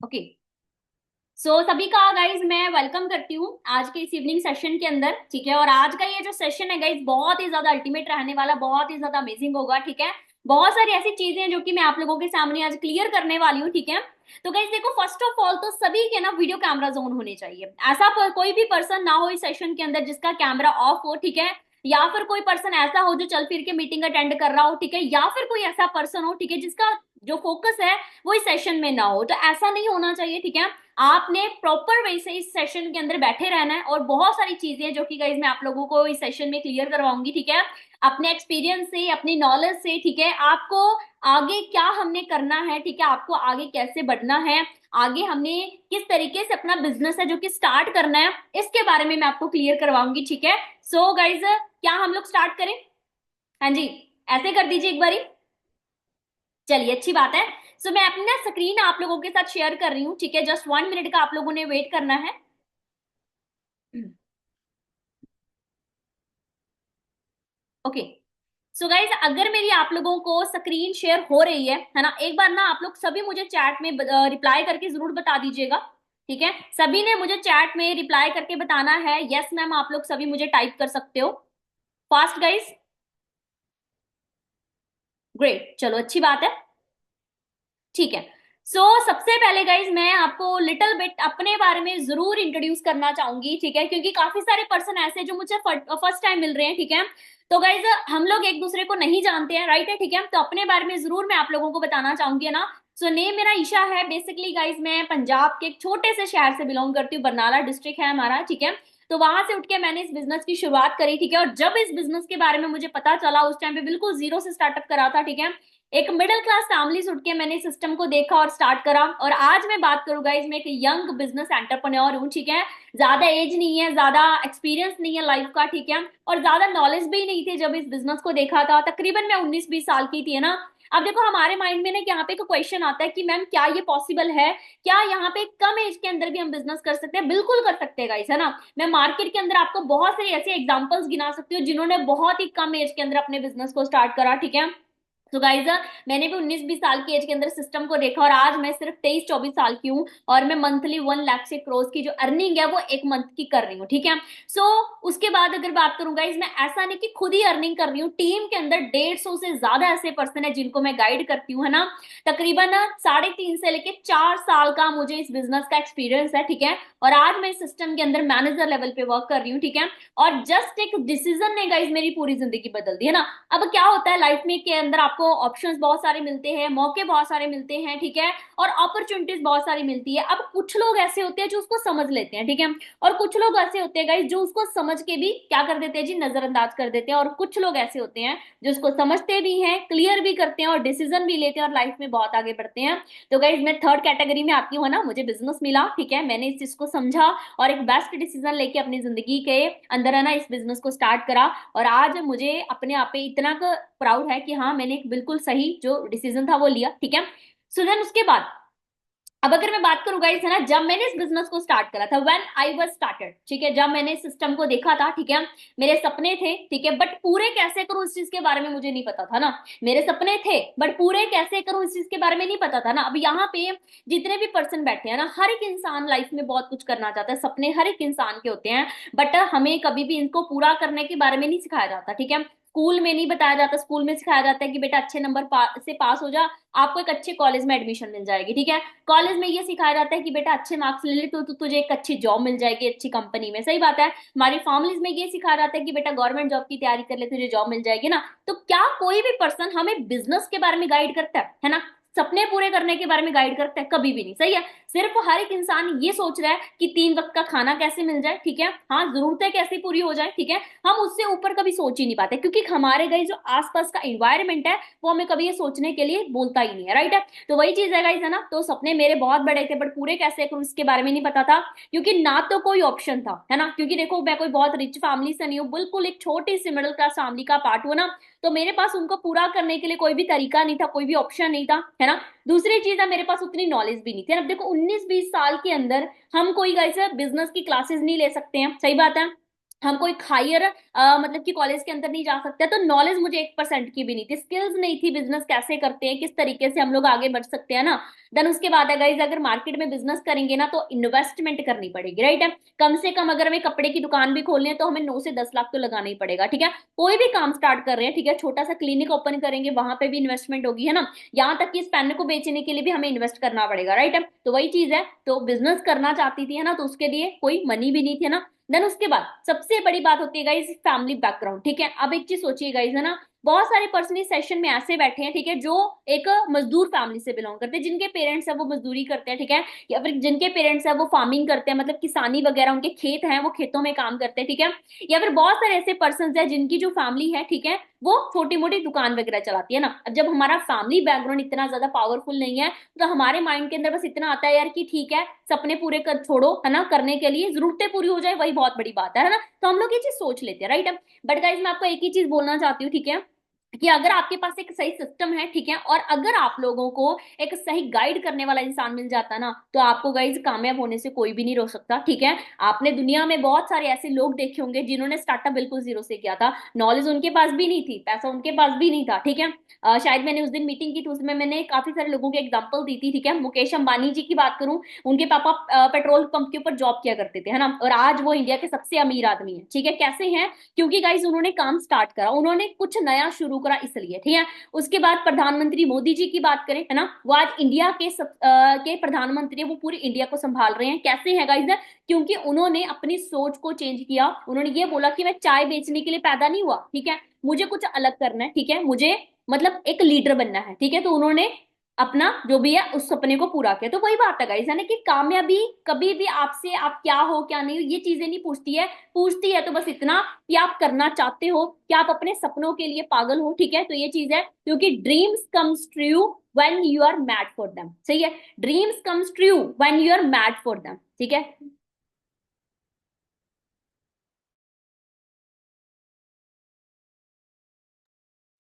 Okay. सभी का guys मैं वेलकम करती हूँ आज के इस इवनिंग सेशन के अंदर। ठीक है, और आज का ये जो सेशन है गाइज बहुत ही ज्यादा अल्टीमेट रहने वाला, बहुत ही ज्यादा अमेजिंग होगा। ठीक है, बहुत सारी ऐसी चीजें हैं जो कि मैं आप लोगों के सामने आज क्लियर करने वाली हूँ। ठीक है, तो गाइज देखो, फर्स्ट ऑफ ऑल तो सभी के ना वीडियो कैमराज ऑन होने चाहिए। ऐसा कोई भी पर्सन ना हो इस सेशन के अंदर जिसका कैमरा ऑफ हो। ठीक है, या फिर कोई पर्सन ऐसा हो जो चल फिर के मीटिंग अटेंड कर रहा हो। ठीक है, या फिर कोई ऐसा पर्सन हो, ठीक है, जिसका जो फोकस है वो इस सेशन में ना हो। तो ऐसा नहीं होना चाहिए। ठीक है, आपने प्रॉपर वे से इस सेशन के अंदर बैठे रहना है और बहुत सारी चीजें जो कि गाइज मैं आप लोगों को इस सेशन में क्लियर करवाऊंगी। ठीक है, अपने एक्सपीरियंस से, अपनी नॉलेज से। ठीक है, आपको आगे क्या हमने करना है, ठीक है, आपको आगे कैसे बढ़ना है, आगे हमने किस तरीके से अपना बिजनेस है जो कि स्टार्ट करना है, इसके बारे में मैं आपको क्लियर करवाऊंगी। ठीक है, सो गाइज क्या हम लोग स्टार्ट करें? हाँ जी, ऐसे कर दीजिए एक बारी। चलिए, अच्छी बात है। मैं अपनी ना स्क्रीन आप लोगों के साथ शेयर कर रही हूँ। ठीक है, जस्ट 1 मिनट का आप लोगों ने वेट करना है। ओके। गाइज अगर मेरी आप लोगों को स्क्रीन शेयर हो रही है ना, एक बार ना आप लोग सभी मुझे चैट में रिप्लाई करके जरूर बता दीजिएगा। ठीक है, सभी ने मुझे चैट में रिप्लाई करके बताना है। यस मैम, आप लोग सभी मुझे टाइप कर सकते हो फास्ट गाइज। ग्रेट, चलो अच्छी बात है। ठीक है, सबसे पहले गाइज मैं आपको लिटिल बिट अपने बारे में जरूर इंट्रोड्यूस करना चाहूंगी। ठीक है, क्योंकि काफी सारे पर्सन ऐसे हैं जो मुझे फर्स्ट टाइम मिल रहे हैं। ठीक है, तो गाइज हम लोग एक दूसरे को नहीं जानते हैं, राइट है। ठीक है, तो अपने बारे में जरूर मैं आप लोगों को बताना चाहूंगी, है ना। नेम मेरा ईशा है। बेसिकली गाइज मैं पंजाब के एक छोटे से शहर से बिलोंग करती हूँ, बरनाला डिस्ट्रिक्ट है हमारा। ठीक है, तो वहां से उठ के मैंने इस बिजनेस की शुरुआत करी। ठीक है, और जब इस बिजनेस के बारे में मुझे पता चला उस टाइम पे बिल्कुल जीरो से स्टार्टअप करा था। ठीक है, एक मिडिल क्लास फैमिली से उठ के मैंने सिस्टम को देखा और स्टार्ट करा, और आज मैं बात करूँ गाइज मैं एक यंग बिजनेस एंटरप्रेन्योर हूँ। ठीक है, ज्यादा एज नहीं है, ज्यादा एक्सपीरियंस नहीं है लाइफ का। ठीक है, और ज्यादा नॉलेज भी नहीं थी जब इस बिजनेस को देखा था। तकरीबन मैं 19-20 साल की थी, है ना। अब देखो, हमारे माइंड में ना यहाँ पे एक क्वेश्चन आता है कि मैम क्या ये पॉसिबल है, क्या यहाँ पे कम एज के अंदर भी हम बिजनेस कर सकते हैं? बिल्कुल कर सकते हैं गाइस, है ना। मैं मार्केट के अंदर आपको बहुत सारी ऐसे एग्जांपल्स गिना सकती हूँ जिन्होंने बहुत ही कम एज के अंदर अपने बिजनेस को स्टार्ट करा। ठीक है, तो गाइज मैंने भी 19-20 साल की एज के अंदर सिस्टम को देखा, और आज मैं सिर्फ 23-24 साल की हूँ, और मैं मंथली 1 लाख से क्रॉस की जो अर्निंग है वो एक मंथ की कर रही हूँ। ठीक है, सो उसके बाद अगर बात करूँ गाइज, मैं ऐसा नहीं कि खुद ही अर्निंग कर रही हूँ, टीम के अंदर 150 से ज्यादा ऐसे पर्सन है जिनको मैं गाइड करती हूँ, है ना। तकरीबन 3.5 से लेके 4 साल का मुझे इस बिजनेस का एक्सपीरियंस है। ठीक है, और आज मैं सिस्टम के अंदर मैनेजर लेवल पे वर्क कर रही हूँ। ठीक है, और जस्ट एक डिसीजन ने गाइज मेरी पूरी जिंदगी बदल दी, है ना। अब क्या होता है लाइफ में के अंदर, आपको ऑप्शंस बहुत सारे मिलते हैं, मौके बहुत सारे मिलते हैं। ठीक है, और अपॉर्चुनिटीज बहुत सारी मिलती है। अब कुछ लोग ऐसे होते हैं जो उसको समझ लेते हैं। ठीक है, और कुछ लोग ऐसे होते हैं गाइस जो उसको समझ के भी क्या कर देते हैं जी, नजरअंदाज कर देते हैं। और कुछ लोग ऐसे होते हैं जो उसको समझते भी हैं, क्लियर भी करते हैं और डिसीजन भी लेते हैं और लाइफ में बहुत आगे बढ़ते हैं। तो गाइस मैं थर्ड कैटेगरी में आती हूँ, ना। मुझे बिजनेस मिला, ठीक है, मैंने इस चीज को समझा और एक बेस्ट डिसीजन लेके अपनी जिंदगी के अंदर, है ना, इस बिजनेस को स्टार्ट करा। और आज मुझे अपने आप पे इतना प्राउड है कि हाँ, मैंने एक बिल्कुल सही जो डिसीजन था वो लिया। ठीक है, देन उसके बाद अब अगर मैं बात करूं गाइस, है ना, जब मैंने इस बिजनेस को स्टार्ट करा था, व्हेन आई वाज स्टार्टेड, ठीक है, जब मैंने सिस्टम को देखा था, ठीक है, मेरे सपने थे, ठीक है, बट पूरे कैसे करूं इस चीज के बारे में मुझे नहीं पता था ना। मेरे सपने थे बट पूरे कैसे करूं इस चीज के बारे में नहीं पता था ना। अब यहाँ पे जितने भी पर्सन बैठे हैं ना, हर एक इंसान लाइफ में बहुत कुछ करना चाहता है, सपने हर एक इंसान के होते हैं, बट हमें कभी भी इनको पूरा करने के बारे में नहीं सिखाया जाता। ठीक है, स्कूल में नहीं बताया जाता, स्कूल में सिखाया जाता है कि बेटा अच्छे नंबर से पास हो जा, आपको एक अच्छे कॉलेज में एडमिशन मिल जाएगी। ठीक है, कॉलेज में ये सिखाया जाता है कि बेटा अच्छे मार्क्स ले ले तो तुझे एक अच्छी जॉब मिल जाएगी अच्छी कंपनी में। सही बात है, हमारी फैमिलीज में ये सिखाया जाता है कि बेटा गवर्नमेंट जॉब की तैयारी कर ले, तुझे जॉब मिल जाएगी ना। तो क्या कोई भी पर्सन हमें बिजनेस के बारे में गाइड करता है ना, सपने पूरे करने के बारे में गाइड करता है? कभी भी नहीं। सही है, सिर्फ हर एक इंसान ये सोच रहा है कि 3 वक्त का खाना कैसे मिल जाए। ठीक है, हाँ, जरूरतें कैसे पूरी हो जाए। ठीक है, हम उससे ऊपर कभी सोच ही नहीं पाते, क्योंकि हमारे गई जो आसपास का इन्वायरमेंट है वो हमें कभी ये सोचने के लिए बोलता ही नहीं है, राइट है। तो वही चीज है गाइस, है ना। तो सपने मेरे बहुत बड़े थे बट पूरे कैसे करूं इसके बारे में नहीं पता था, क्योंकि ना तो कोई ऑप्शन था, है ना। क्योंकि देखो, मैं कोई बहुत रिच फैमिली से नहीं हूँ, बिल्कुल एक छोटी सी मिडिल क्लास फैमिली का पार्ट हूँ ना। तो मेरे पास उनको पूरा करने के लिए कोई भी तरीका नहीं था, कोई भी ऑप्शन नहीं था, है ना। दूसरी चीज है, मेरे पास उतनी नॉलेज भी नहीं थी। अब देखो, 19-20 साल के अंदर हम कोई ऐसे बिजनेस की क्लासेस नहीं ले सकते हैं, सही बात है। हम कोई हायर मतलब कि कॉलेज के अंदर नहीं जा सकते, तो नॉलेज मुझे 1% की भी नहीं थी, स्किल्स नहीं थी, बिजनेस कैसे करते हैं, किस तरीके से हम लोग आगे बढ़ सकते हैं ना। देन उसके बाद है गाइज, अगर मार्केट में बिजनेस करेंगे ना तो इन्वेस्टमेंट करनी पड़ेगी, राइट है। कम से कम अगर हमें कपड़े की दुकान भी खोलनी है तो हमें 9 से 10 लाख तो लगाना ही पड़ेगा, ठीक है। कोई भी काम स्टार्ट कर रहे हैं, ठीक है, छोटा सा क्लिनिक ओपन करेंगे वहां पे भी इन्वेस्टमेंट होगी, है ना। यहाँ तक कि इस पेन को बेचने के लिए भी हमें इन्वेस्ट करना पड़ेगा, राइट है। तो वही चीज है, तो बिजनेस करना चाहती थी, है ना, तो उसके लिए कोई मनी भी नहीं थी, है ना। देन उसके बाद सबसे बड़ी बात होती है गाइस फैमिली बैकग्राउंड, ठीक है। अब एक चीज सोचिए गाइस, है ना, बहुत सारे पर्सन इस सेशन में ऐसे बैठे हैं, ठीक है, जो एक मजदूर फैमिली से बिलोंग करते हैं, जिनके पेरेंट्स है वो मजदूरी करते हैं, ठीक है, या फिर जिनके पेरेंट्स है वो फार्मिंग करते हैं, मतलब किसानी वगैरह, उनके खेत हैं, वो खेतों में काम करते हैं, ठीक है। या फिर बहुत सारे ऐसे पर्सन है जिनकी जो फैमिली है, ठीक है, वो छोटी मोटी दुकान वगैरह चलाती है ना। अब जब हमारा फैमिली बैकग्राउंड इतना ज्यादा पावरफुल नहीं है, तो हमारे माइंड के अंदर बस इतना आता है यार कि ठीक है, सपने पूरे कर छोड़ो, है ना, करने के लिए जरूरतें पूरी हो जाए वही बहुत बड़ी बात है ना। तो हम लोग ये चीज सोच लेते हैं, राइट। बट गाइज मैं आपको एक ही चीज बोलना चाहती हूँ, ठीक है, कि अगर आपके पास एक सही सिस्टम है, ठीक है, और अगर आप लोगों को एक सही गाइड करने वाला इंसान मिल जाता ना, तो आपको गाइज कामयाब होने से कोई भी नहीं रोक सकता, ठीक है। आपने दुनिया में बहुत सारे ऐसे लोग देखे होंगे जिन्होंने स्टार्टअप बिल्कुल जीरो से किया था, नॉलेज उनके पास भी नहीं थी, पैसा उनके पास भी नहीं था, ठीक है। शायद मैंने उस दिन मीटिंग की थी, उसमें मैंने काफी सारे लोगों के एग्जाम्पल दी थी, ठीक है। मुकेश अंबानी जी की बात करूं, उनके पापा पेट्रोल पंप के ऊपर जॉब किया करते थे, है ना, और आज वो इंडिया के सबसे अमीर आदमी है, ठीक है। कैसे हैं? क्योंकि गाइज उन्होंने काम स्टार्ट करा, उन्होंने कुछ नया शुरू करा, इसलिए, ठीक है। उसके बाद प्रधानमंत्री मोदी जी की बात करें, है ना, वो आज इंडिया के प्रधानमंत्री है, वो पूरी इंडिया को संभाल रहे हैं। कैसे हैं गाइज? क्योंकि उन्होंने अपनी सोच को चेंज किया, उन्होंने ये बोला कि मैं चाय बेचने के लिए पैदा नहीं हुआ, ठीक है, मुझे कुछ अलग करना है, ठीक है, मुझे मतलब एक लीडर बनना है, ठीक है। तो उन्होंने अपना जो भी है उस सपने को पूरा किया। तो वही बात है गाइस, है ना, कि कामयाबी कभी भी आपसे आप क्या हो क्या नहीं हो ये चीजें नहीं पूछती है, पूछती है तो बस इतना कि आप करना चाहते हो, कि आप अपने सपनों के लिए पागल हो, ठीक है। तो ये चीज है, क्योंकि dreams comes true when you are mad for them, सही है, dreams comes true when you are mad for them, ठीक है।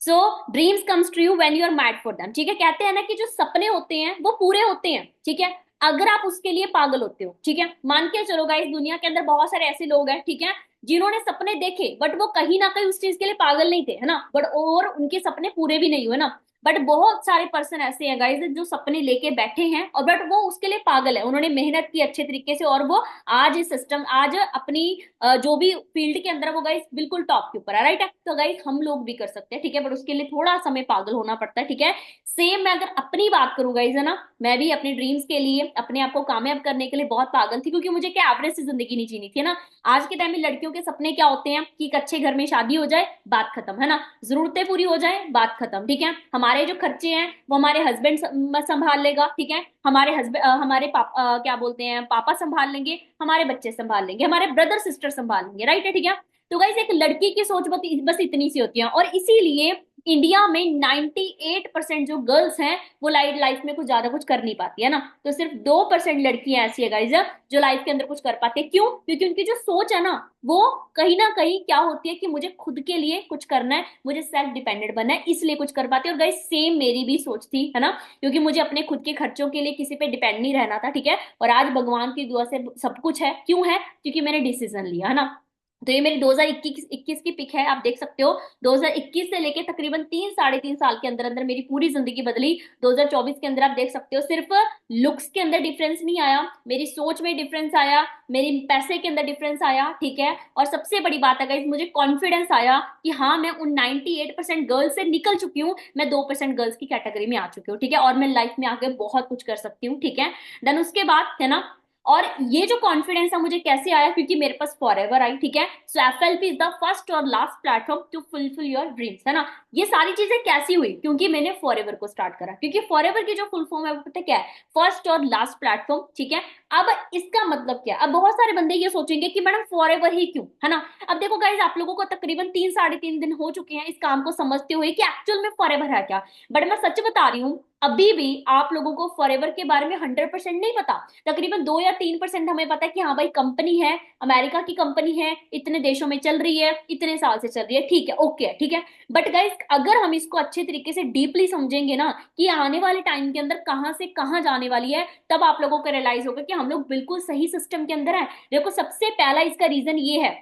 So dreams comes true when you are mad for them, ठीक है। कहते हैं ना कि जो सपने होते हैं वो पूरे होते हैं, ठीक है, अगर आप उसके लिए पागल होते हो, ठीक है। मान के चलो गाइस, दुनिया के अंदर बहुत सारे ऐसे लोग हैं, ठीक है, जिन्होंने सपने देखे बट वो कहीं ना कहीं उस चीज के लिए पागल नहीं थे, है ना, बट और उनके सपने पूरे भी नहीं हुए ना। बट बहुत सारे पर्सन ऐसे हैं गाइस जो सपने लेके बैठे हैं और बट वो उसके लिए पागल है, उन्होंने मेहनत की अच्छे तरीके से, और वो आज इस सिस्टम, आज अपनी जो भी फील्ड के अंदर है, वो गाइस बिल्कुल टॉप के ऊपर है, राइट है। तो गाइस हम लोग भी कर सकते हैं, ठीक है, बट उसके लिए थोड़ा समय पागल होना पड़ता है, ठीक है। सेम मैं अगर अपनी बात करूं गाइस, है ना, मैं भी अपने ड्रीम्स के लिए, अपने आप को कामयाब करने के लिए बहुत पागल थी, क्योंकि मुझे क्या एवरेज सी जिंदगी नहीं जीनी थी, है ना। आज के टाइम में लड़कियों के सपने क्या होते हैं कि एक अच्छे घर में शादी हो जाए, बात खत्म, है ना, जरूरतें पूरी हो जाए, बात खत्म, ठीक है, हमारे जो खर्चे हैं वो हमारे हस्बैंड संभाल लेगा, ठीक है, हमारे हस्बैंड हमारे पापा क्या बोलते हैं, पापा संभाल लेंगे, हमारे बच्चे संभाल लेंगे, हमारे ब्रदर सिस्टर संभाल लेंगे, राइट है, ठीक है। तो गाइस एक लड़की की सोच बस इतनी सी होती है, और इसीलिए इंडिया में 98% जो गर्ल्स हैं वो लाइफ में कुछ ज्यादा कुछ कर नहीं पाती है ना। तो सिर्फ 2% लड़कियां ऐसी है गाइस जो लाइफ के अंदर कुछ कर पाती है। क्यों? क्योंकि उनकी जो सोच है ना, वो कहीं ना कहीं क्या होती है कि मुझे खुद के लिए कुछ करना है, मुझे सेल्फ डिपेंडेंट बनना है, इसलिए कुछ कर पाती है। और गाइस सेम मेरी भी सोच थी, है ना, क्योंकि मुझे अपने खुद के खर्चों के लिए किसी पे डिपेंड नहीं रहना था, ठीक है। और आज भगवान की दुआ से सब कुछ है, क्यों है? क्योंकि मैंने डिसीजन लिया, है ना। तो ये मेरी 2021 की पिक है, आप देख सकते हो। 2021 से लेके तकरीबन 3 साढ़े 3 साल के अंदर अंदर मेरी पूरी जिंदगी बदली। 2024 के अंदर आप देख सकते हो, सिर्फ लुक्स के अंदर डिफरेंस नहीं आया, मेरी सोच में डिफरेंस आया, मेरे पैसे के अंदर डिफरेंस आया, ठीक है। और सबसे बड़ी बात है गाइस, मुझे कॉन्फिडेंस आया कि हाँ मैं उन 98% गर्ल्स से निकल चुकी हूँ, मैं 2% गर्ल्स की कैटेगरी में आ चुकी हूँ, ठीक है, और मैं लाइफ में आगे बहुत कुछ कर सकती हूँ, ठीक है। देन उसके बाद, है ना, और ये जो कॉन्फिडेंस है मुझे कैसे आया? क्योंकि मेरे पास फॉरएवर आई, ठीक है। So FLP is the first और last platform to fulfil your dreams, है ना। ये सारी चीजें कैसी हुई? क्योंकि मैंने फॉरएवर को स्टार्ट करा, क्योंकि फॉरएवर की जो फुल फॉर्म है वो पता क्या है? फर्स्ट और लास्ट प्लेटफॉर्म, ठीक है। अब इसका मतलब क्या? अब बहुत सारे बंदे ये सोचेंगे कि मैडम फॉरएवर ही क्यों, है ना। अब देखो गाइज, आप लोगों को तकरीबन 3 साढ़े 3 दिन हो चुके हैं इस काम को समझते हुए कि एक्चुअल में फॉरएवर है क्या। बट मैं सच बता रही हूँ, अभी भी आप लोगों को फॉरएवर के बारे में 100% नहीं पता। तकरीबन 2 या 3% हमें पता है कि हाँ भाई कंपनी है, अमेरिका की कंपनी है, इतने देशों में चल रही है, इतने साल से चल रही है, ठीक है, ओके है, ठीक है। बट गाइस अगर हम इसको अच्छे तरीके से डीपली समझेंगे ना कि आने वाले टाइम के अंदर कहाँ से कहाँ जाने वाली है, तब आप लोगों को रियलाइज होगा कि हम लोग बिल्कुल सही सिस्टम के अंदर है। देखो सबसे पहला इसका रीजन ये है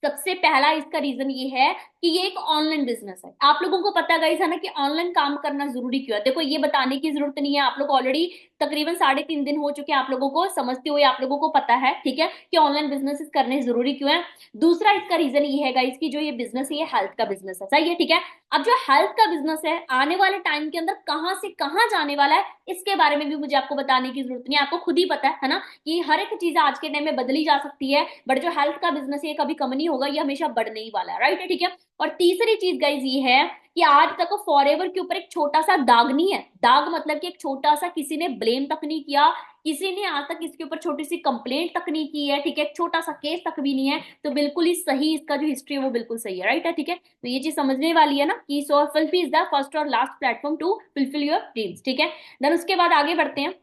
सबसे पहला इसका रीजन ये है कि ये एक ऑनलाइन बिजनेस है। आप लोगों को पता गाइस है ना कि ऑनलाइन काम करना जरूरी क्यों है। देखो ये बताने की जरूरत नहीं है, आप लोग ऑलरेडी तकरीबन 3.5 दिन हो चुके हैं आप लोगों को समझते हुए, आप लोगों को पता है ठीक है कि ऑनलाइन बिजनेस करने जरूरी क्यों है। दूसरा इसका रीजन ये है गाइस कि जो ये बिजनेस है ये हेल्थ का बिजनेस है, सही है ठीक है। अब जो हेल्थ का बिजनेस है आने वाले टाइम के अंदर कहाँ से कहाँ जाने वाला है इसके बारे में भी मुझे आपको बताने की जरूरत नहीं है, आपको खुद ही पता है ना कि हर एक चीज आज के टाइम में बदली जा सकती है, बट जो हेल्थ का बिजनेस है ये कभी कम नहीं होगा, ये हमेशा बढ़ने ही वाला है, राइट है ठीक है। और तीसरी चीज गाइज ये है कि आज तक फॉरएवर के ऊपर एक छोटा सा दाग नहीं है। दाग मतलब कि एक छोटा सा किसी ने ब्लेम तक नहीं किया, किसी ने आज तक इसके ऊपर छोटी सी कंप्लेंट तक नहीं की है ठीक है, एक छोटा सा केस तक भी नहीं है। तो बिल्कुल ही सही, इसका जो हिस्ट्री है वो बिल्कुल सही है, राइट है ठीक है। तो ये चीज समझने वाली है ना कि सो फिल्फी इज द फर्स्ट और last platform to fulfil your dreams, ठीक है। देन उसके बाद आगे बढ़ते हैं।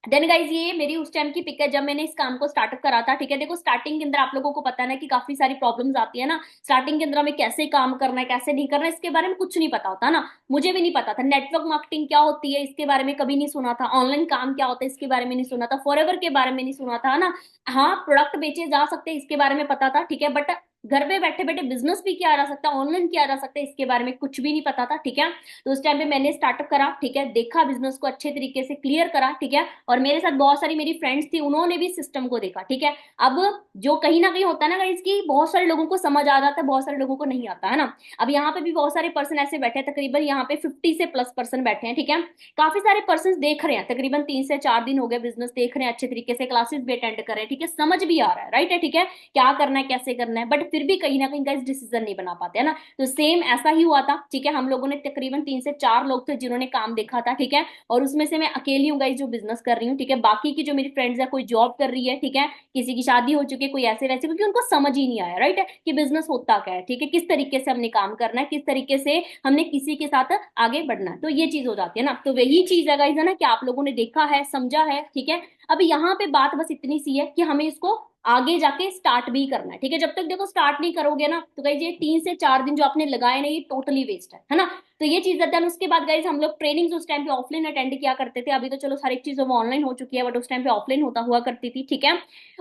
देन गाइज ये मेरी उस टाइम की पिक है जब मैंने इस काम को स्टार्टअप करा था, ठीक है। देखो स्टार्टिंग के अंदर आप लोगों को पता है ना कि काफी सारी प्रॉब्लम्स आती है ना, स्टार्टिंग के अंदर हमें कैसे काम करना है कैसे नहीं करना है इसके बारे में कुछ नहीं पता होता ना। मुझे भी नहीं पता था नेटवर्क मार्केटिंग क्या होती है इसके बारे में कभी नहीं सुना था, ऑनलाइन काम क्या होता है इसके बारे में नहीं सुना था, फॉरएवर के बारे में नहीं सुना था ना। हाँ प्रोडक्ट बेचे जा सकते हैं इसके बारे में पता था ठीक है, बट घर पे बैठे बैठे बिजनेस भी किया जा सकता है, ऑनलाइन किया जा सकता है इसके बारे में कुछ भी नहीं पता था ठीक है। तो उस टाइम पे मैंने स्टार्टअप करा ठीक है, देखा बिजनेस को अच्छे तरीके से क्लियर करा ठीक है, और मेरे साथ बहुत सारी मेरी फ्रेंड्स थी उन्होंने भी सिस्टम को देखा ठीक है। अब जो कहीं ना कहीं होता है ना इसकी बहुत सारे लोगों को समझ आ जाता है, बहुत सारे लोगों को नहीं आता है ना। अब यहाँ पे भी बहुत सारे पर्सन ऐसे बैठे हैं, तकरीबन यहाँ पे 50 से प्लस पर्सन बैठे हैं ठीक है। काफी सारे पर्सन देख रहे हैं, तकरीबन 3 से 4 दिन हो गए बिजनेस देख रहे हैं अच्छे तरीके से, क्लासेस भी अटेंड कर रहे हैं ठीक है, समझ भी आ रहा है, राइट है ठीक है क्या करना है कैसे करना है, बट फिर भी कहीं ना कहीं गाइस डिसीजन नहीं बना पाते है ना। तो सेम ऐसा ही हुआ था ठीक है, हम लोगों ने तकरीबन 3 से 4 लोग थे जिन्होंने काम देखा था ठीक है, और उसमें से मैं अकेली हूँ गाइस जो बिजनेस कर रही हूँ ठीक है। बाकी की जो मेरी फ्रेंड्स है कोई जॉब कर रही है ठीक है, किसी की शादी हो चुकी है, कोई ऐसे वैसे, क्योंकि उनको समझ ही नहीं आया राइट है कि बिजनेस होता क्या है ठीक है, किस तरीके से हमने काम करना है, किस तरीके से हमने किसी के साथ आगे बढ़ना है। तो ये चीज हो जाती है ना, तो वही चीज है गाइस है ना कि आप लोगों ने देखा है समझा है ठीक है। अब यहाँ पे बात बस इतनी सी है कि हमें इसको आगे जाके स्टार्ट भी करना है ठीक है। जब तक देखो स्टार्ट नहीं करोगे ना तो गाइज ये 3 से 4 दिन जो आपने लगाए ना ये टोटली वेस्ट है ना। तो ये चीज है। उसके बाद गाइज हम लोग ट्रेनिंग उस टाइम पे ऑफलाइन अटेंड किया करते थे, अभी तो चलो सारी चीजें वो ऑनलाइन हो चुकी है, बट उस टाइम पे ऑफलाइन होता हुआ करती थी ठीक है।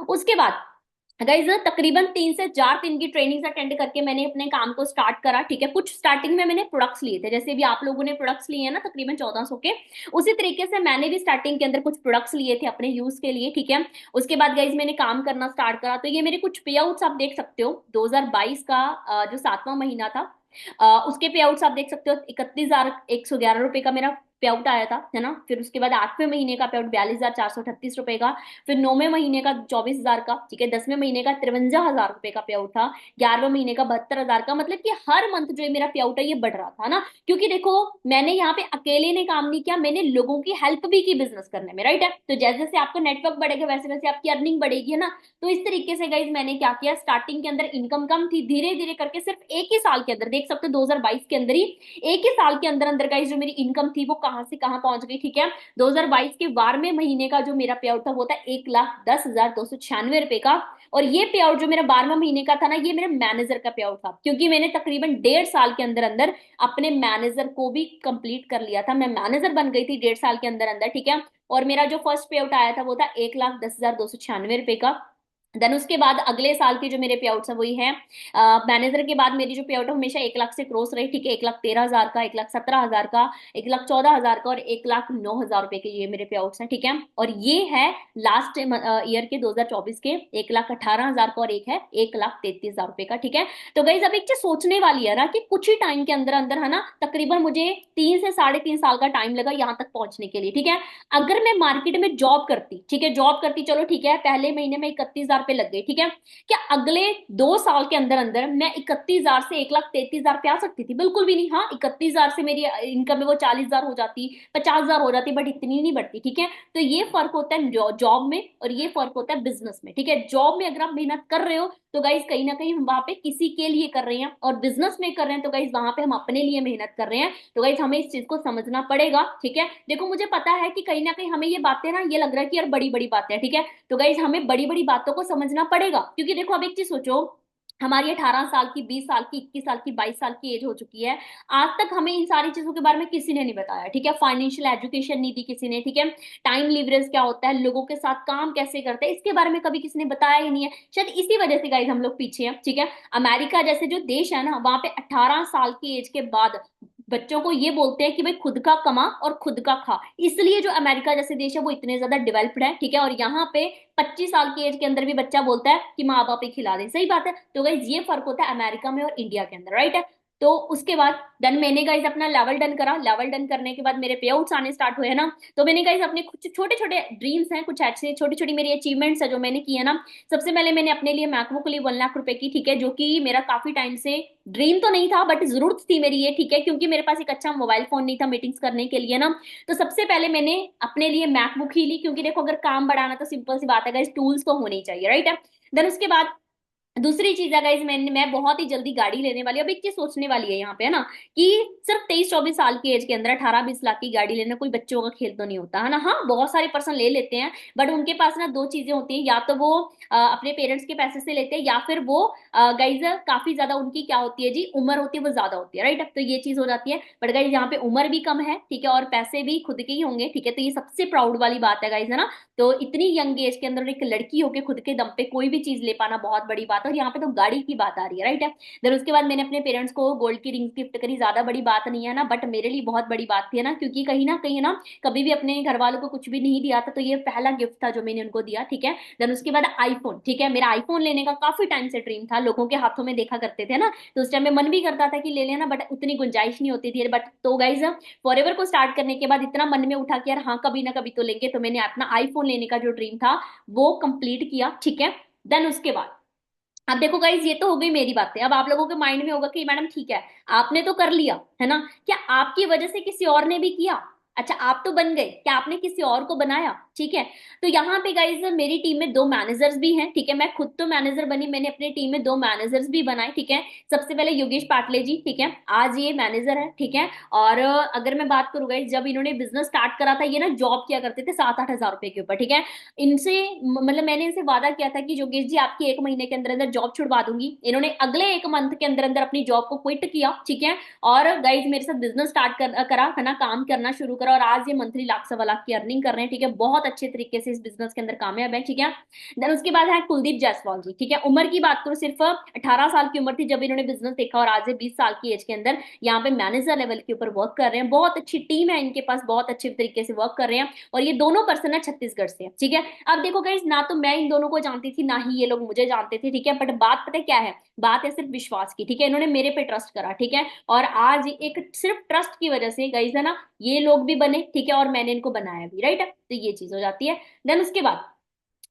उसके बाद गाइज तकरीबन 3 से 4 दिन की ट्रेनिंग अटेंड करके मैंने अपने काम को स्टार्ट करा ठीक है। कुछ स्टार्टिंग में मैंने प्रोडक्ट्स लिए थे, जैसे भी आप लोगों ने प्रोडक्ट्स लिए हैं ना तकरीबन 1400 के, उसी तरीके से मैंने भी स्टार्टिंग के अंदर कुछ प्रोडक्ट्स लिए थे अपने यूज के लिए ठीक है। उसके बाद गाइज मैंने काम करना स्टार्ट करा, तो ये मेरे कुछ पे आउट्स आप देख सकते हो 2022 का जो 7वां महीना था उसके पे आउट्स आप देख सकते हो 31,111 रुपए का मेरा पे आउट आया था है ना। फिर उसके बाद 8वें महीने का पे आउट 42,438 रुपए का, फिर 9वें महीने का 24,000 का ठीक है, 10वें महीने का 53,000 रुपए का पे आउट था, 11वें महीने का 72,000 का। मतलब कि हर मंथ जो मेरा पे आउट है ये बढ़ रहा था ना, क्योंकि देखो मैंने यहाँ पे अकेले ने काम नहीं किया, मैंने लोगों की हेल्प भी की बिजनेस करने में, राइट है। तो जैसे जैसे आपका नेटवर्क बढ़ेगा वैसे वैसे आपकी अर्निंग बढ़ेगी है ना। तो इस तरीके से गाइज मैंने क्या किया, स्टार्टिंग के अंदर इनकम कम थी, धीरे धीरे करके सिर्फ एक ही साल के अंदर देख सकते हो 2022 के अंदर ही, एक ही साल के अंदर अंदर गाइज जो मेरी इनकम थी वो कहां से कहां पहुंच गई ठीक है। 2022 के 12वें महीने का जो मेरा पे आउट था वो था 1,10,296 रुपए का। और ये पे आउट जो मेरा 12वें महीने का था ना ये मेरे मैनेजर का पे आउट था, क्योंकि मैंने तकरीबन 1.5 साल के अंदर अंदर अपने मैनेजर को भी कंप्लीट कर लिया था, मैं मैनेजर बन गई थी 1.5 साल के अंदर अंदर ठीक है। और मेरा जो फर्स्ट पे आउट आया था वो था 1,10,296 रुपए का। देन उसके बाद अगले साल के जो मेरे पे आउट्स है वही है, मैनेजर के बाद मेरी जो पे आउट है हमेशा 1 लाख से क्रॉस रही ठीक है, 1,13,000 का, 1,17,000 का, 1,14,000 का और 1,09,000 रुपए के ये मेरे पे आउट्स हैं ठीक है। और ये है लास्ट ईयर के 2024 के 1,18,000 का और एक है 1,33,000 रुपए का ठीक है। तो गाइज अब एक चीज सोचने वाली है ना कि कुछ ही टाइम के अंदर अंदर है ना, तकरीबन मुझे 3 से 3.5 साल का टाइम लगा यहाँ तक पहुंचने के लिए ठीक है। अगर मैं मार्केट में जॉब करती ठीक है, जॉब करती चलो ठीक है, पहले महीने में 31,000 रुपए लग गए ठीक है, क्या अगले 2 साल के अंदर अंदर मैं 31,000 से 1,33,000 पे आ सकती थी? बिल्कुल भी नहीं। हाँ 31,000 से मेरी इनकम है वो 40,000 हो जाती, 50,000 हो जाती, बट इतनी नहीं बढ़ती ठीक है। तो ये फर्क होता है जॉब में और ये फर्क होता है बिजनेस में ठीक है। जॉब में अगर आप मेहनत कर रहे हो तो गाइज कहीं ना कहीं हम वहां पे किसी के लिए कर रहे हैं, और बिजनेस में कर रहे हैं तो गाइज वहां पे हम अपने लिए मेहनत कर रहे हैं। तो गाइज हमें इस चीज को समझना पड़ेगा ठीक है। देखो मुझे पता है कि कहीं ना कहीं हमें ये बातें ना ये लग रहा है कि यार बड़ी बड़ी बातें हैं ठीक है, तो गाइज हमें बड़ी बड़ी बातों को समझना पड़ेगा, क्योंकि देखो अब एक चीज सोचो, हमारी 18 साल की, 20 साल की, 21 साल की, 22 साल की एज हो चुकी है। आज तक हमें इन सारी चीजों के बारे में किसी ने नहीं बताया, ठीक है। फाइनेंशियल एजुकेशन नहीं दी किसी ने, ठीक है। टाइम लीवरेज क्या होता है, लोगों के साथ काम कैसे करते हैं, इसके बारे में कभी किसी ने बताया ही नहीं है। शायद इसी वजह से गाइस हम लोग पीछे हैं, ठीक है। अमेरिका जैसे जो देश है ना, वहां पे 18 साल की एज के बाद बच्चों को ये बोलते हैं कि भाई खुद का कमा और खुद का खा। इसलिए जो अमेरिका जैसे देश है वो इतने ज्यादा डेवलप्ड है, ठीक है। और यहाँ पे 25 साल की एज के अंदर भी बच्चा बोलता है कि माँ बाप ही खिला दे, सही बात है। तो गाइज ये फर्क होता है अमेरिका में और इंडिया के अंदर, राइट है। तो उसके बाद देन मैंने गाइज अपना लेवल डन करा। लेवल डन करने के बाद मेरे पे आउट्स आने स्टार्ट हुए है ना। तो मैंने गाइज अपने कुछ छोटे छोटे ड्रीम्स हैं, कुछ ऐसे छोटी छोटी मेरी अचीवमेंट्स है जो मैंने की है ना। सबसे पहले मैंने अपने लिए मैकबुक ली 1 लाख रुपए की, ठीक है, जो कि मेरा काफी टाइम से ड्रीम तो नहीं था बट जरूरत थी मेरी ये, ठीक है, क्योंकि मेरे पास एक अच्छा मोबाइल फोन नहीं था मीटिंग्स करने के लिए ना। तो सबसे पहले मैंने अपने लिए मैकबुक ही ली, क्योंकि देखो अगर काम बढ़ाना तो सिंपल सी बात है गाइस, टूल्स तो होने ही चाहिए, राइट है। देन उसके बाद दूसरी चीज है गाइज, मैं बहुत ही जल्दी गाड़ी लेने वाली हूँ। अब एक चीज सोचने वाली है यहाँ पे, है ना, कि सिर्फ 23-24 साल की एज के अंदर 18-20 लाख की गाड़ी लेना कोई बच्चों का खेल तो नहीं होता, है ना। हाँ, बहुत सारे पर्सन ले लेते हैं, बट उनके पास ना दो चीजें होती हैं, या तो वो अपने पेरेंट्स के पैसे से लेते हैं, या फिर वो गाइज काफी ज्यादा उनकी क्या होती है जी, उम्र होती है वो ज्यादा होती है, राइट। तो ये चीज हो जाती है। बट गाइज यहाँ पे उम्र भी कम है, ठीक है, और पैसे भी खुद के ही होंगे, ठीक है। तो ये सबसे प्राउड वाली बात है गाइज, है ना। तो इतनी यंग एज के अंदर एक लड़की होके खुद के दम पे कोई भी चीज ले पाना बहुत बड़ी बात है, और यहाँ पे तो गाड़ी की बात आ रही है, राइट है। देन उसके बाद मैंने अपने पेरेंट्स को गोल्ड की रिंग गिफ्ट करी। ज्यादा बड़ी बात नहीं है ना, बट मेरे लिए बहुत बड़ी बात थी, है ना, क्योंकि कहीं ना कहीं ना कभी भी अपने घर वालों को कुछ भी नहीं दिया था, तो ये पहला गिफ्ट था जो मैंने उनको दिया, ठीक है। देन उसके बाद आईफोन, ठीक है, मेरा आईफोन लेने का काफी टाइम से ड्रीम था, लोगों के हाथों में देखा करते थे ना, तो उस टाइम में मन भी करता था कि ले लेना, बट उतनी गुंजाइश नहीं होती थी। बट तो गाइज फॉरएवर को स्टार्ट करने के बाद इतना मन में उठा कि यार हाँ कभी ना कभी तो लेंगे, तो मैंने अपना आईफोन लेने का जो ड्रीम था वो कंप्लीट किया, ठीक है। देन उसके बाद अब देखो गाइज, ये तो हो गई मेरी बातें। अब आप लोगों के माइंड में होगा कि मैडम ठीक है, आपने तो कर लिया, है ना, क्या आपकी वजह से किसी और ने भी किया? अच्छा, आप तो बन गए, क्या आपने किसी और को बनाया? ठीक है। तो यहाँ पे गाइज मेरी टीम में दो मैनेजर्स भी हैं, ठीक है। मैं खुद तो मैनेजर बनी, मैंने अपनी टीम में दो मैनेजर्स भी बनाए, ठीक है। सबसे पहले योगेश पाटले जी, ठीक है, आज ये मैनेजर है, ठीक है। और अगर मैं बात करूँ गाइज, जब इन्होंने बिजनेस स्टार्ट करा था, ये ना जॉब किया करते थे 7-8 हजार रुपए के ऊपर, ठीक है। इनसे मतलब मैंने इनसे वादा किया था कि योगेश जी आपकी 1 महीने के अंदर अंदर जॉब छुड़वा दूंगी। इन्होंने अगले 1 मंथ के अंदर अंदर अपनी जॉब को क्विट किया, ठीक है। और गाइज मेरे साथ बिजनेस स्टार्ट करा, है ना, काम करना शुरू करा, और आज ये मंथली लाख सवा लाख की अर्निंग कर रहे हैं, ठीक है। बहुत अच्छे तरीके से इस बिजनेस के अंदर कामयाब है, ठीक है। देन उसके बाद है कुलदीप जायसवाल जी, ठीक है। उम्र की बात करो, सिर्फ 18 साल की उम्र थी जब इन्होंने बिजनेस देखा, और आज 20 साल की एज के अंदर यहाँ पे मैनेजर लेवल के ऊपर वर्क कर रहे हैं। बहुत अच्छी टीम है इनके पास, बहुत अच्छे तरीके से वर्क कर रहे हैं, और ये दोनों पर्सन है छत्तीसगढ़ से, ठीक है। अब देखो गाइज, ना तो मैं इन दोनों को जानती थी, ना ही ये लोग मुझे जानते थे, ठीक है। बट बात पता है क्या है, बात है सिर्फ विश्वास की, ठीक है। इन्होंने मेरे पे ट्रस्ट करा, ठीक है। और आज एक सिर्फ ट्रस्ट की वजह से गाइज, है ना, ये लोग भी बने, ठीक है, और मैंने इनको बनाया भी, राइट है। तो ये चीज हो जाती है। देन उसके बाद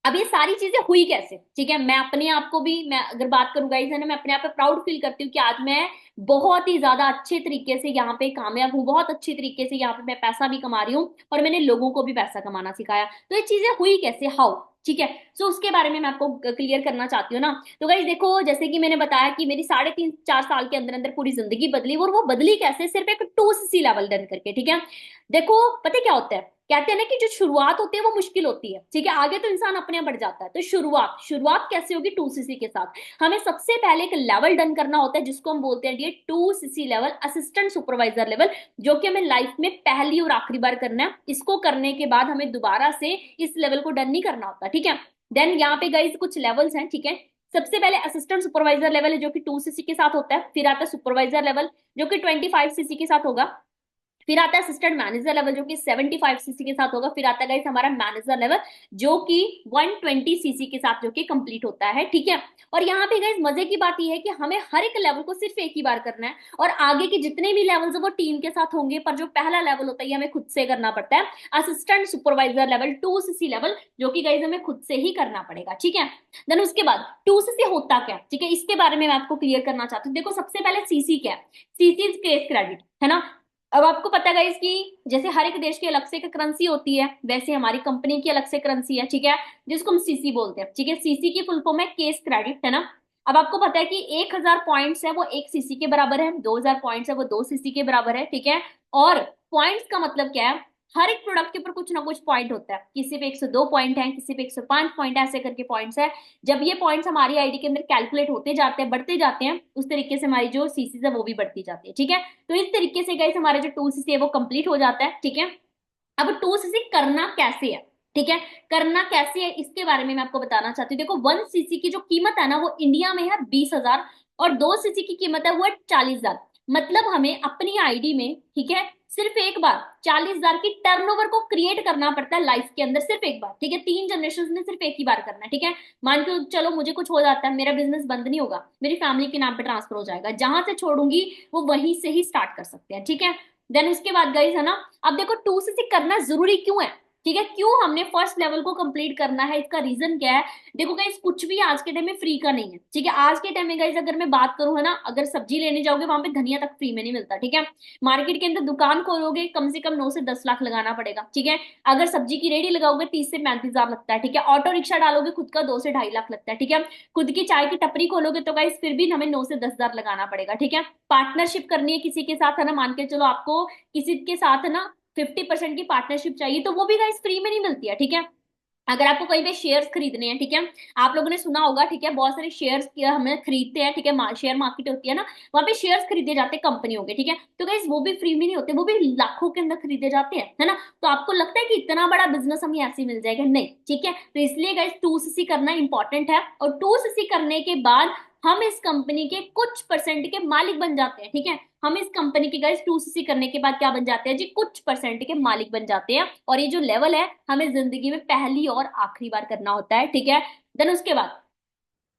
अब ये सारी चीजें हुई कैसे, ठीक है। मैं अपने आप को भी, मैं अगर बात करूँ गाइस, है ना, मैं अपने आप पे प्राउड फील करती हूँ कि आज मैं बहुत ही ज्यादा अच्छे तरीके से यहाँ पे कामयाब हूँ, बहुत अच्छे तरीके से यहाँ पे मैं पैसा भी कमा रही हूँ, और मैंने लोगों को भी पैसा कमाना सिखाया। तो ये चीजें हुई कैसे, हाउ, ठीक है। सो उसके बारे में मैं आपको क्लियर करना चाहती हूँ ना। तो गाइस देखो, जैसे कि मैंने बताया कि मेरी 3.5-4 साल के अंदर अंदर पूरी जिंदगी बदली, और वो बदली कैसे, सिर्फ एक 2cc लेवल डन करके, ठीक है। देखो पता है क्या होता है, कहते हैं ना कि जो शुरुआत होती है वो मुश्किल होती है, ठीक है, आगे तो इंसान अपने आप बढ़ जाता है। तो शुरुआत शुरुआत कैसे होगी, 2cc के साथ। हमें सबसे पहले एक लेवल डन करना होता है, जिसको हम बोलते हैं ये 2cc level, assistant supervisor level, जो कि हमें लाइफ में पहली और आखिरी बार करना है। इसको करने के बाद हमें दोबारा से इस लेवल को डन नहीं करना होता, ठीक है। देन यहाँ पे गाइस कुछ लेवल्स हैं, ठीक है। सबसे पहले असिस्टेंट सुपरवाइजर लेवल है, जो कि 2cc के साथ होता है। फिर आता है सुपरवाइजर लेवल, जो कि 25cc के साथ होगा। फिर आता है असिस्टेंट मैनेजर लेवल, जो कि 75cc के साथ होगा। फिर आता है गाइस हमारा मैनेजर लेवल, जो कि 120cc के साथ, जो कि कंप्लीट होता है, ठीक है। और यहाँ पे गाइस मजे की बात यह है कि हमें हर एक लेवल को सिर्फ एक ही बार करना है, और आगे के जितने भी लेवल्स है वो टीम के साथ होंगे, पर जो पहला लेवल होता है ये हमें खुद से करना पड़ता है, assistant supervisor level 2cc level, जो कि गाइस हमें खुद से ही करना पड़ेगा, ठीक है। देन उसके बाद 2cc होता क्या, ठीक है, इसके बारे में मैं आपको क्लियर करना चाहती हूँ। देखो सबसे पहले सीसी क्या है, सीसी इज केस क्रेडिट, है ना। अब आपको पता है गाइस कि जैसे हर एक देश की अलग से एक करेंसी होती है, वैसे हमारी कंपनी की अलग से करेंसी है, ठीक है, जिसको हम सीसी बोलते हैं, ठीक है। सीसी की फुल फॉर्म है केस क्रेडिट, है ना। अब आपको पता है कि 1000 पॉइंट्स है वो 1 सीसी के बराबर है, 2000 पॉइंट्स है वो 2 सीसी के बराबर है, ठीक है। और पॉइंट्स का मतलब क्या है, हर एक प्रोडक्ट के ऊपर कुछ ना कुछ पॉइंट होता है, किसी पे 102 पॉइंट है, किसी पे 105 पॉइंट है, ऐसे करके पॉइंट्स है। जब ये पॉइंट्स हमारी आईडी के अंदर कैलकुलेट होते जाते हैं, बढ़ते जाते हैं, उस तरीके से हमारी जो सीसीज है वो भी बढ़ती जाती है। ठीक है, तो इस तरीके से गाइस हमारा जो 2 सीसी है वो कंप्लीट हो जाता है। ठीक है, अब 2 सीसी करना कैसे है, ठीक है, करना कैसे है इसके बारे में मैं आपको बताना चाहती हूँ। देखो 1 सीसी की जो कीमत है ना वो इंडिया में है 20,000, और 2 सीसी की कीमत है वो है 40,000। मतलब हमें अपनी आईडी में, ठीक है, सिर्फ एक बार 40,000 की टर्नओवर को क्रिएट करना पड़ता है लाइफ के अंदर, सिर्फ एक बार। ठीक है, 3 जनरेशन में सिर्फ एक ही बार करना है। ठीक है, मान के चलो मुझे कुछ हो जाता है, मेरा बिजनेस बंद नहीं होगा, मेरी फैमिली के नाम पे ट्रांसफर हो जाएगा, जहां से छोड़ूंगी वो वहीं से ही स्टार्ट कर सकते हैं। ठीक है, देन उसके बाद गाइस है ना, अब देखो 2 सीसी करना जरूरी क्यों है, ठीक है, क्यों हमने फर्स्ट लेवल को कंप्लीट करना है, इसका रीजन क्या है। देखो गाइस कुछ भी आज के टाइम में फ्री का नहीं है। ठीक है, आज के टाइम में गाइस अगर मैं बात करूं है ना, अगर सब्जी लेने जाओगे वहां पे धनिया तक फ्री में नहीं मिलता। ठीक है, मार्केट के अंदर दुकान खोलोगे कम से कम 9 से 10 लाख लगाना पड़ेगा। ठीक है, अगर सब्जी की रेडी लगाओगे 30 से 35 हजार लगता है। ठीक है, ऑटो रिक्शा डालोगे खुद का 2 से 2.5 लाख लगता है। ठीक है, खुद की चाय की टपरी खोलोगे तो गाइस फिर भी हमें 9 से 10 हजार लगाना पड़ेगा। ठीक है, पार्टनरशिप करनी है किसी के साथ है ना, मान के चलो आपको किसी के साथ है ना 50% की पार्टनरशिप चाहिए, तो वो भी गाइस फ्री में नहीं मिलती है। ठीक है, अगर आपको कहीं पे शेयर्स खरीदने हैं, ठीक है, आप लोगों ने सुना होगा, ठीक है, बहुत सारे शेयर्स हमें खरीदते हैं। ठीक है, शेयर मार्केट होती है ना, वहां पे शेयर्स खरीदे जाते हैं कंपनियों के। ठीक है, तो गाइस वो भी फ्री में नहीं होते, वो भी लाखों के अंदर खरीदे जाते हैं, है ना। तो आपको लगता है कि इतना बड़ा बिजनेस हमें ऐसे ही मिल जाएगा, नहीं। ठीक है, तो इसलिए गाइस 2 सीसी करना इंपॉर्टेंट है, और 2 सीसी करने के बाद हम इस कंपनी के कुछ परसेंट के मालिक बन जाते हैं। ठीक है, हम इस कंपनी के गाइस 2 सीसी करने के बाद क्या बन जाते हैं जी, कुछ परसेंट के मालिक बन जाते हैं। और ये जो लेवल है हमें जिंदगी में पहली और आखिरी बार करना होता है। ठीक है, देन उसके बाद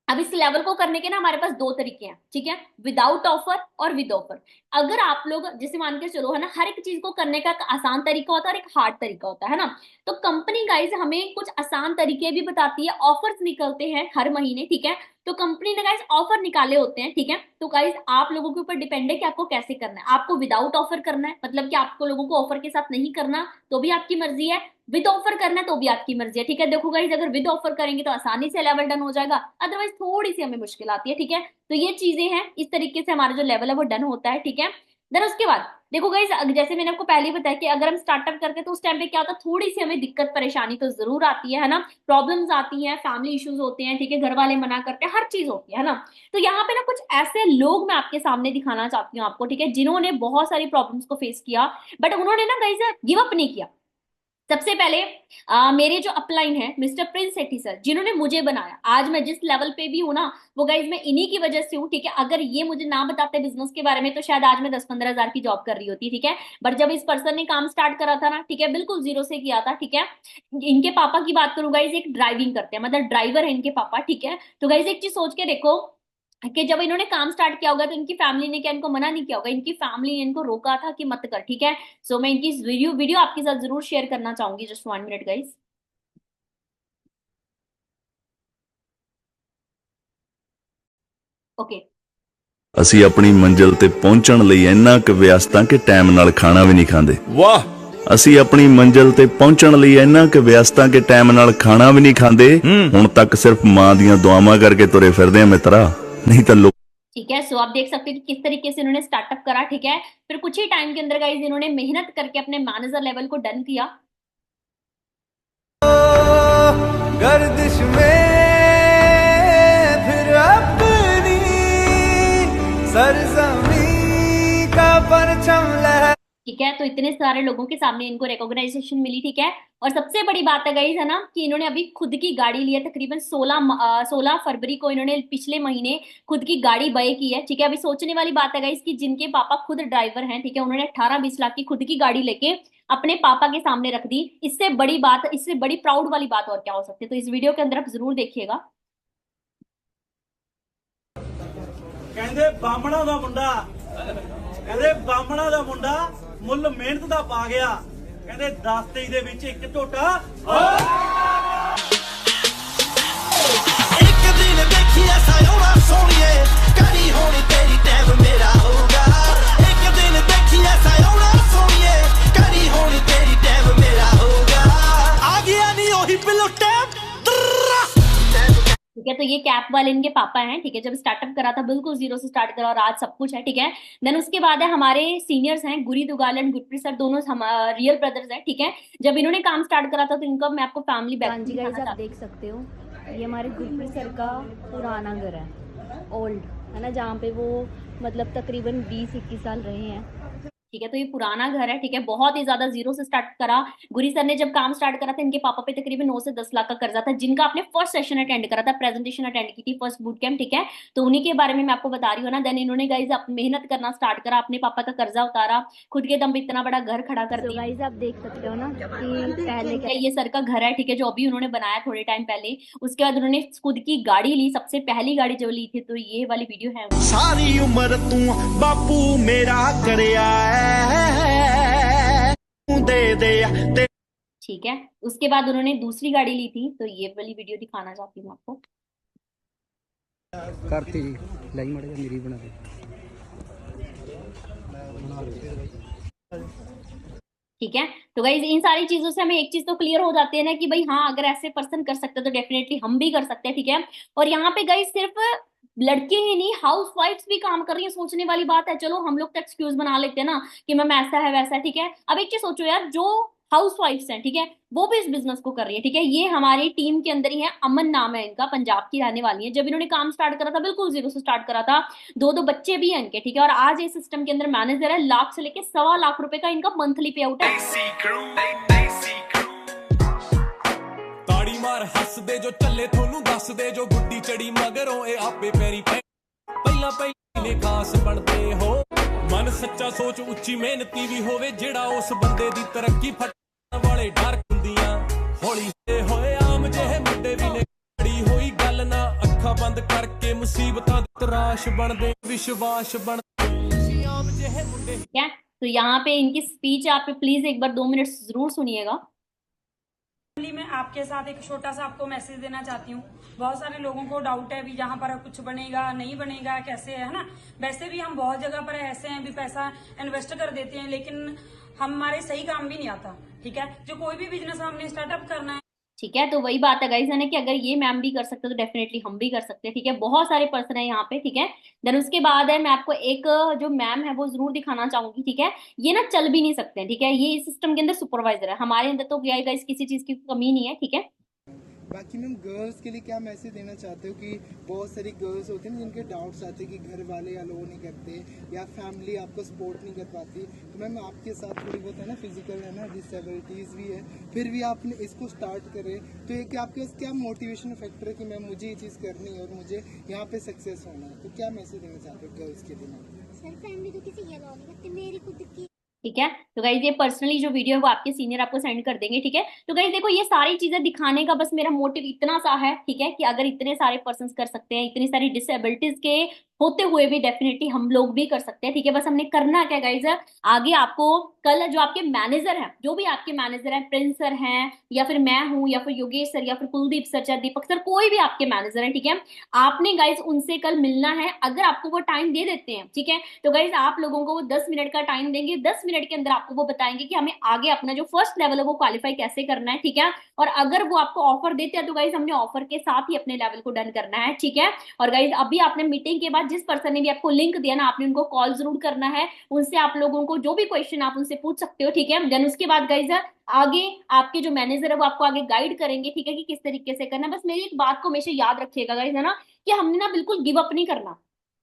अब इस लेवल को करने के ना हमारे पास 2 तरीके हैं। ठीक है, विदाउट ऑफर और विद ऑफर। अगर आप लोग जैसे मान के चलो है ना, हर एक चीज को करने का एक आसान तरीका होता है और एक हार्ड तरीका होता है ना। तो कंपनी गाइज हमें कुछ आसान तरीके भी बताती है, ऑफर्स निकलते हैं हर महीने। ठीक है, तो कंपनी ने गाइज ऑफर निकाले होते हैं। ठीक है, तो गाइज आप लोगों के ऊपर डिपेंड है कि आपको कैसे करना है। आपको विदाउट ऑफर करना है, मतलब कि आपको लोगों को ऑफर के साथ नहीं करना, तो भी आपकी मर्जी है। विद ऑफर करना है तो भी आपकी मर्जी है। ठीक है, देखो गाइज अगर विद ऑफर करेंगे तो आसानी से लेवल डन हो जाएगा, अदरवाइज थोड़ी सी हमें मुश्किल आती है। ठीक है, तो ये चीजें हैं, इस तरीके से हमारा जो लेवल है वो डन होता है। ठीक है, देन उसके बाद देखो गाइज जैसे मैंने आपको पहले ही बताया कि अगर हम स्टार्टअप करते हैं तो उस टाइम पे क्या होता है, थोड़ी सी हमें दिक्कत परेशानी तो जरूर आती है ना, प्रॉब्लम्स आती हैं, फैमिली इश्यूज होते हैं। ठीक है, घर वाले मना करते हैं, हर चीज होती है ना। तो यहाँ पे ना कुछ ऐसे लोग मैं आपके सामने दिखाना चाहती हूँ आपको, ठीक है, जिन्होंने बहुत सारी प्रॉब्लम्स को फेस किया, बट उन्होंने ना गाइज गिव अप नहीं किया। सबसे पहले मेरे जो अपलाइन है मिस्टर प्रिंस सेठी सर, जिन्होंने मुझे बनाया, आज मैं जिस लेवल पे भी हूं ना, वो गाइज मैं इन्हीं की वजह से हूँ। ठीक है, अगर ये मुझे ना बताते बिजनेस के बारे में तो शायद आज मैं 10-15 हजार की जॉब कर रही होती। ठीक है, बट जब इस पर्सन ने काम स्टार्ट करा था ना, ठीक है, बिल्कुल जीरो से किया था। ठीक है, इनके पापा की बात करूं गाइज, एक ड्राइविंग करते हैं, मतलब ड्राइवर है इनके पापा। ठीक है, तो गाइज एक चीज सोच के देखो कि जब इन्होंने काम स्टार्ट किया होगा तो इनकी फैमिली ने क्या इनको मना नहीं किया होगा, इनकी फैमिली ने इनको रोका था कि मत कर। ठीक है, सो मैं इनकी वीडियो आपके साथ जरूर शेयर करना चाहूंगी, जस्ट 1 मिनट गाइस। ओके, ਅਸੀਂ ਆਪਣੀ ਮੰਜ਼ਿਲ ਤੇ ਪਹੁੰਚਣ ਲਈ ਇੰਨਾ ਕੁ ਵਿਅਸਤ ਹਾਂ ਕਿ ਟਾਈਮ ਨਾਲ ਖਾਣਾ ਵੀ ਨਹੀਂ ਖਾਂਦੇ। ਵਾਹ! ਅਸੀਂ ਆਪਣੀ ਮੰਜ਼ਿਲ ਤੇ ਪਹੁੰਚਣ ਲਈ ਇੰਨਾ ਕੁ ਵਿਅਸਤ ਹਾਂ ਕਿ ਟਾਈਮ ਨਾਲ ਖਾਣਾ ਵੀ ਨਹੀਂ ਖਾਂਦੇ। ਹੁਣ ਤੱਕ ਸਿਰਫ ਮਾਂ ਦੀਆਂ ਦੁਆਵਾਂ ਕਰਕੇ ਤੁਰੇ ਫਿਰਦੇ ਆ ਮਿੱਤਰਾ, ਨਹੀਂ ਤਾਂ ठीक है, सो आप देख सकते हो कि किस तरीके से इन्होंने स्टार्टअप करा। ठीक है, फिर कुछ ही टाइम के अंदर गाइस इन्होंने मेहनत करके अपने मैनेजर लेवल को डन किया। गर्दिश में फिर अपनी सरजमी का परचम लहरा। ठीक है, तो इतने सारे लोगों के सामने इनको रिकॉग्नाइजेशन मिली। ठीक है, और सबसे बड़ी बात है गाइस है ना कि इन्होंने अभी खुद की गाड़ी ली है, तकरीबन 16 फरवरी को इन्होंने पिछले महीने खुद की गाड़ी बाय की है। ठीक है, अभी सोचने वाली बात है गाइस कि जिनके पापा खुद ड्राइवर हैं, ठीक है, उन्होंने 18-20 लाख की खुद की गाड़ी लेके अपने पापा के सामने रख दी। इससे बड़ी बात, इससे बड़ी प्राउड वाली बात और क्या हो सकती है। तो इस वीडियो के अंदर आप जरूर देखिएगा। ਕਹਿੰਦੇ ਬਾਹਮਣਾ ਦਾ ਮੁੰਡਾ ਕਹਿੰਦੇ ਬਾਹਮਣਾ ਦਾ ਮੁੰਡਾ ਮੁੱਲ ਮਿਹਨਤ ਦਾ ਪਾ ਗਿਆ ਕਹਿੰਦੇ 10-23 ਦੇ ਵਿੱਚ ਇੱਕ ਝੋਟਾ ਇੱਕ ਦਿਨ ਦੇਖੀ ਐਸਾ ਹੋਣਾ ਸੋਹਣੀਏ ਕਰੀ ਹੋਣੀ ਤੇਰੀ ਟਾਈਮ ਮੇਰਾ ਹੋਊਗਾ ਇੱਕ ਦਿਨ ਦੇਖੀ ਐਸਾ ਹੋਣਾ ਸੋਹਣੀਏ ਕਰੀ ਹੋਣੀ ਤੇਰੀ ਟਾਈਮ ਮੇਰਾ ਹੋਊਗਾ ਆ ਗਿਆ ਨਹੀਂ ਉਹੀ ਪਿਲੋ ਟਾਈਮ। ठीक है, तो ये कैप वाले इनके पापा हैं, ठीक है। जब स्टार्टअप करा था बिल्कुल जीरो से स्टार्ट करा और आज सब कुछ है, ठीक है। देन उसके बाद है हमारे सीनियर्स हैं गुरी दुगाल एंड गुरप्रीत सर, दोनों हम रियल ब्रदर्स हैं, ठीक है। जब इन्होंने काम स्टार्ट करा था तो इनका मैं आपको फैमिली हाँ जी बैकग्राउंड गाइस, दिखाना आप देख सकते हो ये हमारे गुरप्रीत सर का पुराना घर है, ओल्ड है ना, जहाँ पे वो मतलब तकरीबन 20-21 साल रहे हैं। ठीक है। तो ये पुराना घर है, ठीक है। बहुत ही ज्यादा जीरो से स्टार्ट करा। गुरी सर ने जब काम स्टार्ट करा था इनके पापा पे तकरीबन 9 से 10 लाख का कर्जा था, जिनका आपने फर्स्ट सेशन अटेंड करा था, प्रेजेंटेशन अटेंड की थी, फर्स्ट बूट कैंप, ठीक है। तो उन्हीं के बारे में मैं आपको बता रही हूँ ना। देन इन्होंने गाइज मेहनत करना स्टार्ट करा, अपने पापा का कर्जा उतारा, खुद के दम पे इतना बड़ा घर खड़ा कर तो दिया। गाइस आप देख सकते हो ना कि पहले ठीक है, ये सर का घर है, ठीक है, जो अभी उन्होंने बनाया थोड़े टाइम पहले। उसके बाद उन्होंने खुद की गाड़ी ली, सबसे पहली गाड़ी जो ली थी, तो ये वाली वीडियो है। सारी उम्र तू बापू मेरा करया तू दे दे। ठीक है। उसके बाद उन्होंने दूसरी गाड़ी ली थी, तो ये वाली वीडियो दिखाना चाहती हूँ आपको। करती लाई मड़े मेरी बना दे। ठीक है। तो गाइज इन सारी चीजों से हमें एक चीज तो क्लियर हो जाती है ना कि भाई हाँ, अगर ऐसे पर्सन कर सकते हैं तो डेफिनेटली हम भी कर सकते हैं, ठीक है। और यहाँ पे गाइज सिर्फ लड़के ही नहीं, हाउस वाइफ्स भी काम कर रही है, सोचने वाली बात है। चलो हम लोग तो एक्सक्यूज बना लेते हैं ना कि मैम ऐसा है वैसा है, ठीक है। अब एक चीज सोचो यार, जो हाउस वाइफ्स हैं, ठीक है, वो भी इस बिजनेस को कर रही है, ठीक है। ये हमारी टीम के अंदर ही है, अमन नाम है इनका, पंजाब की रहने वाली है। जब इन्होंने काम स्टार्ट करा था बिल्कुल जीरो से स्टार्ट करा था, दो दो बच्चे भी हैं इनके, ठीक है। और आज इस सिस्टम के अंदर मैनेजर है, लाख से लेके 1.25 लाख रुपए का इनका मंथली पे आउट है। ताड़ी मार हस दे जो चले थोनू दस दे जो गुड्डी चढ़ी मगरों ए आपे पैरी ਪਹਿਲਾਂ ਪਹਿਲੇ ਖਾਸ ਬਣਦੇ ਹੋ ਮਨ ਸੱਚਾ ਸੋਚ ਉੱਚੀ ਮਿਹਨਤੀ ਵੀ ਹੋਵੇ ਜਿਹੜਾ ਉਸ ਬੰਦੇ ਦੀ ਤਰੱਕੀ ਫਟਣ ਵਾਲੇ ਡਰ ਹੁੰਦੀਆਂ ਹੌਲੀ ਹੋਏ ਆਮ ਜਿਹੇ ਮੁੰਡੇ ਵੀ ਨੇ ਖੜੀ ਹੋਈ ਗੱਲ ਨਾ ਅੱਖਾਂ ਬੰਦ ਕਰਕੇ ਮੁਸੀਬਤਾਂ ਦੀ ਤਰਾਸ਼ ਬਣਦੇ ਵਿਸ਼ਵਾਸ ਬਣਦੇ ਆਮ ਜਿਹੇ ਮੁੰਡੇ। क्या तो यहाँ पे इनकी स्पीच आप प्लीज एक बार 2 मिनट जरूर सुनिएगा। मैं आपके साथ एक छोटा सा आपको मैसेज देना चाहती हूँ। बहुत सारे लोगों को डाउट है भी यहाँ पर कुछ बनेगा नहीं बनेगा कैसे है ना। वैसे भी हम बहुत जगह पर ऐसे हैं भी पैसा इन्वेस्ट कर देते हैं, लेकिन हमारे सही काम भी नहीं आता, ठीक है। जो कोई भी बिजनेस हमने स्टार्टअप करना है, ठीक है। तो वही बात है गाइस, है ना कि अगर ये मैम भी कर सकते हैं तो डेफिनेटली हम भी कर सकते हैं, ठीक है। बहुत सारे पर्सन है यहाँ पे, ठीक है। देन उसके बाद है मैं आपको एक जो मैम है वो जरूर दिखाना चाहूंगी, ठीक है। ये ना चल भी नहीं सकते हैं, ठीक है। ये इस सिस्टम के अंदर सुपरवाइजर है, हमारे अंदर तो क्या है गाइस, किसी चीज की कमी नहीं है, ठीक है। बाकी मैम गर्ल्स के लिए क्या मैसेज देना चाहते हो कि बहुत सारी गर्ल्स होती हैं जिनके डाउट्स आते हैं कि घर वाले अलो नहीं करते या फैमिली आपको सपोर्ट नहीं कर पाती, तो मैम आपके साथ थोड़ी बहुत है ना फिजिकल है ना डिसेबिलिटीज़ भी है, फिर भी आपने इसको स्टार्ट करे, तो ये कि आपके पास क्या मोटिवेशन फैक्टर है कि मैम मुझे ये चीज़ करनी है और मुझे यहाँ पे सक्सेस होना है, तो क्या मैसेज देना चाहते हो गर्ल्स के लिए मैम? सर फैमिली तो किसी की अलाउ नहीं करती, मेरी खुद की। ठीक है। तो गाइज ये पर्सनली जो वीडियो है वो आपके सीनियर आपको सेंड कर देंगे, ठीक है। तो गाइज देखो, ये सारी चीजें दिखाने का बस मेरा मोटिव इतना सा है, ठीक है, कि अगर इतने सारे पर्सन कर सकते हैं, इतनी सारी डिसेबिलिटीज के होते हुए भी डेफिनेटली हम लोग भी कर सकते हैं, ठीक है। बस हमने करना क्या गाइज, आगे आपको कल जो आपके मैनेजर हैं, जो भी आपके मैनेजर हैं, प्रिंस सर हैं या फिर मैं हूं या फिर योगेश सर या फिर कुलदीप सर या दीपक सर, कोई भी आपके मैनेजर है, ठीक है। आपने गाइज उनसे कल मिलना है। अगर आपको वो टाइम दे देते हैं, ठीक है, तो गाइज आप लोगों को वो 10 मिनट का टाइम देंगे। 10 मिनट के अंदर आपको वो बताएंगे कि हमें आगे अपना जो फर्स्ट लेवल है वो क्वालिफाई कैसे करना है, ठीक है। और अगर वो आपको ऑफर देते हैं तो गाइज हमने ऑफर के साथ ही अपने लेवल को डन करना है, ठीक है। और गाइज अभी आपने मीटिंग के बाद जिस पर्सन ने भी आपको लिंक दिया ना, आपने उनको कॉल जरूर करना है। उनसे आप लोगों को जो भी क्वेश्चन आप उनसे पूछ सकते हो, ठीक है। देन उसके बाद गाइज आगे आपके जो मैनेजर है वो आपको आगे गाइड करेंगे, ठीक है, कि किस तरीके से करना है। बस मेरी एक बात को हमेशा याद रखिएगा गाइज, है ना, कि हमने ना बिल्कुल गिव अप नहीं करना।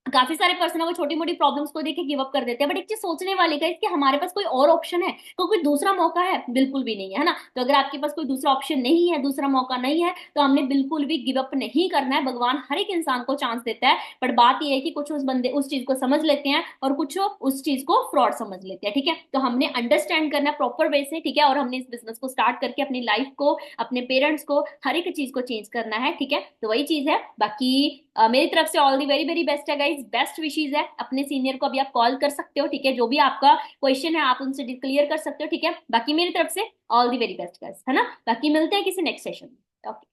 काफी सारे पर्सन है वो छोटी मोटी प्रॉब्लम्स को देख के गिव अप कर देते हैं, बट एक चीज सोचने वाली का इसके हमारे पास कोई और ऑप्शन है, तो कोई दूसरा मौका है, बिल्कुल भी नहीं है, है ना। तो अगर आपके पास कोई दूसरा ऑप्शन नहीं है, दूसरा मौका नहीं है, तो हमने बिल्कुल भी गिव अप नहीं करना है। भगवान हर एक इंसान को चांस देता है, बट बात यह है कि कुछ उस बंदे उस चीज को समझ लेते हैं और कुछ उस चीज को फ्रॉड समझ लेते हैं, ठीक है। तो हमने अंडरस्टैंड करना प्रॉपर वे से, ठीक है, और हमने इस बिजनेस को स्टार्ट करके अपनी लाइफ को, अपने पेरेंट्स को, हर एक चीज को चेंज करना है, ठीक है। तो वही चीज है। बाकी मेरी तरफ से all the very very best है गाइज, बेस्ट विशेज है। अपने सीनियर को अभी आप कॉल कर सकते हो, ठीक है, जो भी आपका क्वेश्चन है आप उनसे क्लियर कर सकते हो, ठीक है। बाकी मेरी तरफ से all the very best guys, है ना। बाकी मिलते हैं किसी नेक्स्ट सेशन में, ओके।